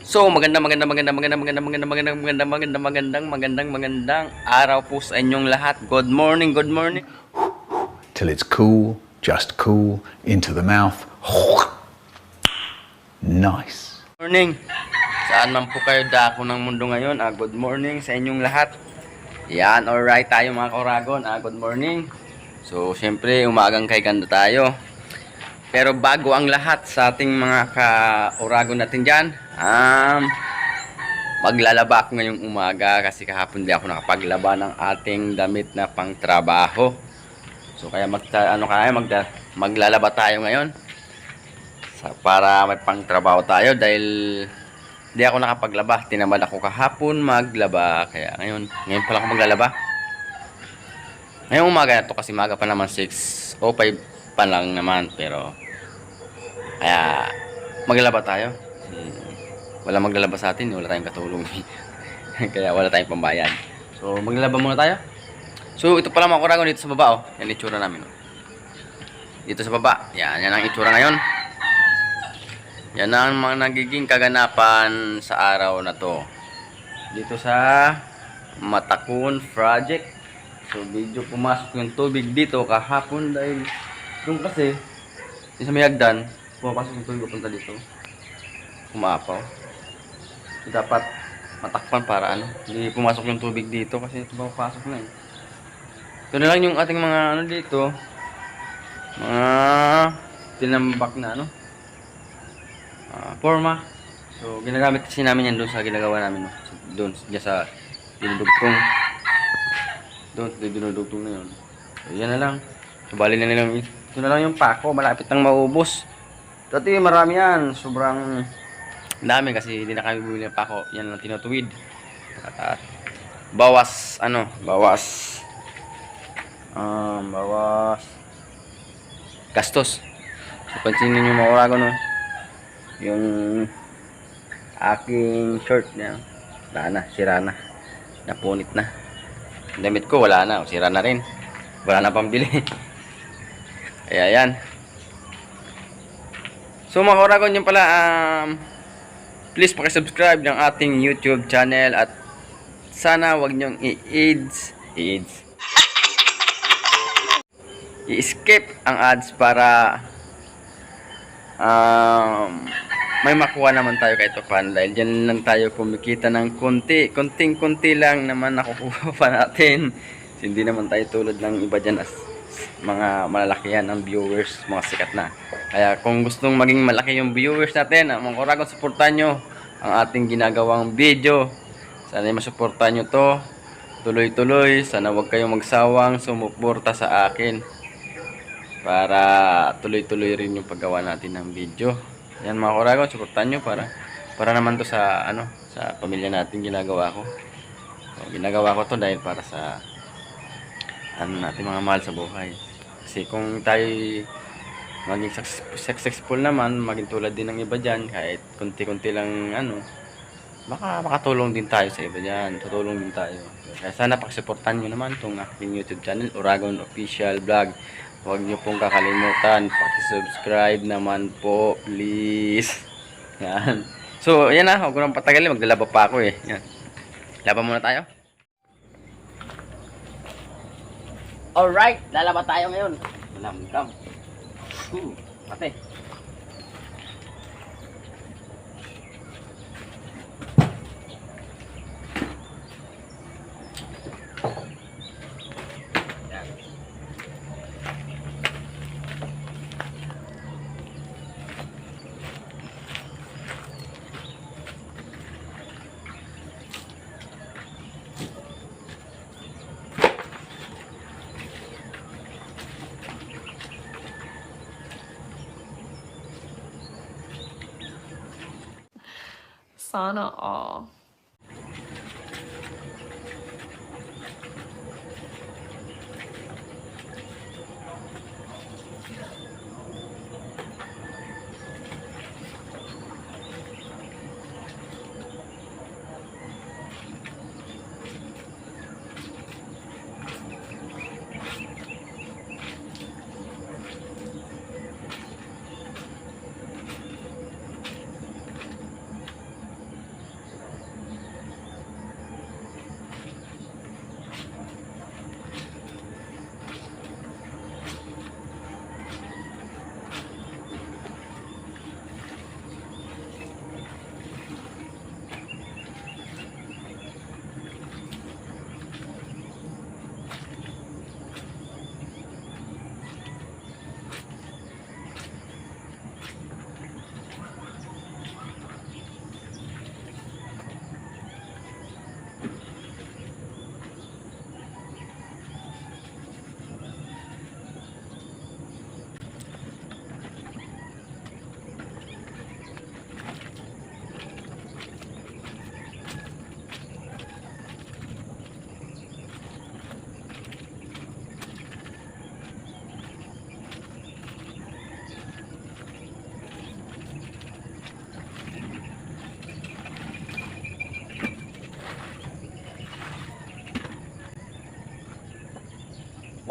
So, magandang araw po sa inyong lahat. Good morning, good morning. Till it's cool, just cool, into the mouth. Nice. Morning. Saan man po kayo dako ng mundo ngayon? Good morning sa inyong lahat. Yan, alright tayo mga kauragon. Good morning. So, syempre, umagang kay ganda tayo. Pero bago ang lahat sa ating mga ka-uragon natin dyan, maglalaba ako ngayong umaga kasi kahapon di ako nakapaglaba ng ating damit na pangtrabaho. So kaya maglalaba tayo ngayon para may pangtrabaho tayo dahil di ako nakapaglaba. Tinamad ako kahapon maglaba kaya ngayon pala ako maglalaba. Ngayong umaga na to kasi maga pa naman 6:05 pa lang naman pero kaya maglalaba tayo. Wala maglalaba sa atin, wala tayong katulong. Kaya wala tayong pambayad. So maglalaba muna tayo. So ito pala mga kuragon dito sa baba oh. Yan itsura namin oh. Dito sa baba. Yan ang itsura ngayon. Yan ang mga nagiging kaganapan sa araw na to. Dito sa Matakun Project. So medyo pumasok yung tubig dito kahapon dahil doon kasi sa may hagdan pumapasok yung tubig papunta dito. Kumapaw. So, dapat matakpan para hindi pumasok yung tubig dito kasi ito papasok na eh. Ito na lang yung ating mga dito. Mga tinambak na forma. So ginagamit kasi namin yan doon sa ginagawa namin doon sa dinudugtong. Doon dinudugtong na yun. So yan na lang. So bali na lang ito na lang yung pako, malapit nang maubos. Dati marami yan, sobrang dami kasi hindi na kami bumili ng pako. Yan lang tinutuwid. At bawas gastos. So pansinin niyo mga uragon yung aking shirt niya. Sira na. Napunit na. Damit ko wala na, sira na rin. Wala na pambili. Kaya yan. So mga uragon yun pala please paki-subscribe ng ating YouTube channel at sana wag niyong i-skip ang ads para may makuha naman tayo kahit paano dahil dyan lang tayo kumikita ng konting-konti lang naman nakukuha pa natin. Hindi naman tayo tulad ng iba dyan as mga malalakihan ang viewers, mga sikat na. Kaya kung gustong maging malaki yung viewers natin, mga kuragon, suportahan nyo ang ating ginagawang video. Sana masuportahan nyo to tuloy-tuloy. Sana wag kayong magsawang sumuporta sa akin para tuloy-tuloy rin yung paggawa natin ng video. Yan mga kuragon, suportahan nyo para naman to sa sa pamilya natin ginagawa ko. So, ginagawa ko to dahil para sa natin mga mahal sa buhay. Kasi kung tayo maging successful naman, maging tulad din ng iba dyan, kahit kunti-kunti lang baka makatulong din tayo sa iba dyan. Tutulong din tayo. Kaya sana pakisuportahan nyo naman itong aking YouTube channel, Uragon Official Vlog. Huwag nyo pong kakalimutan, pakisubscribe naman po, please. Yan. So, yan huwag ko nang patagalin, maglalaba pa ako eh. Yan. Laba muna tayo. Alright, lalaba tayo ngayon. Lamdam. Pati. Sana all.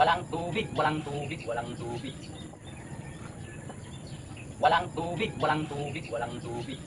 Walang tubig, walang tubig, walang tubig. Walang tubig, walang tubig, walang tubig.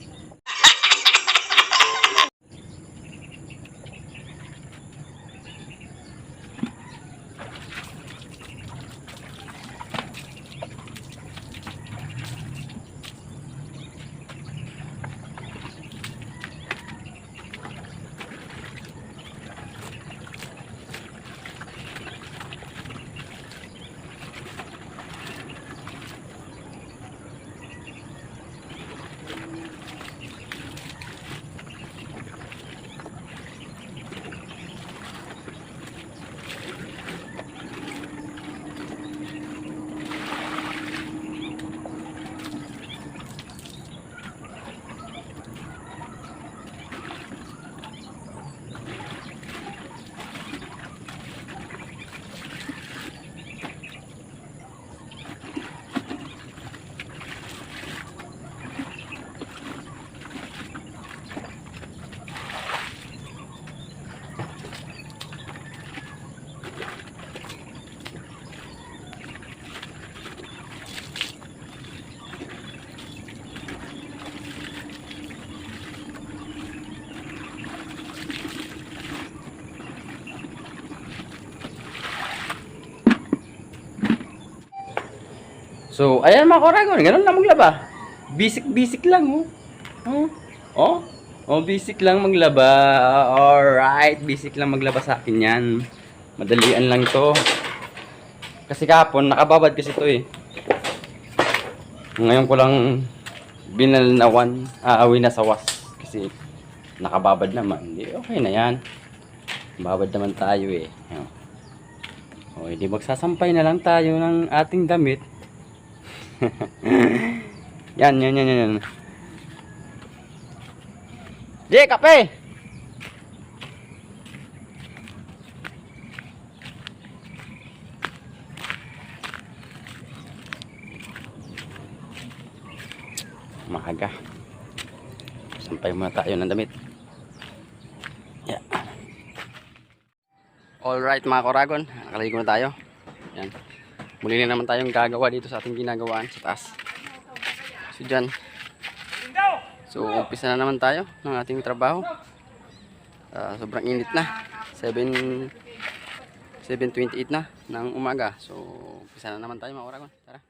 So, ayan mga koragon, ganun lang maglaba. Basic lang, oh. Oh, oh, oh, basic lang maglaba. Alright, basic lang maglaba sa akin yan. Madalian lang to. Kasi kahapon, nakababad kasi to eh. Ngayon ko lang binalnawan, aawin na sa was. Kasi nakababad naman. Hindi, okay na yan. Babad naman tayo eh. O, hindi magsasampay na lang tayo ng ating damit. Yan. Di, kape! Maaga. Sampay muna tayo ng damit. Yeah. Alright mga koragon, nakaligo na tayo. Yan. Muli na naman tayong gagawa dito sa ating ginagawaan sa taas. So dyan. So umpisa na naman tayo ng ating trabaho. Sobrang init na. 7:28 na ng umaga. So umpisa na naman tayo mga koragon. Tara.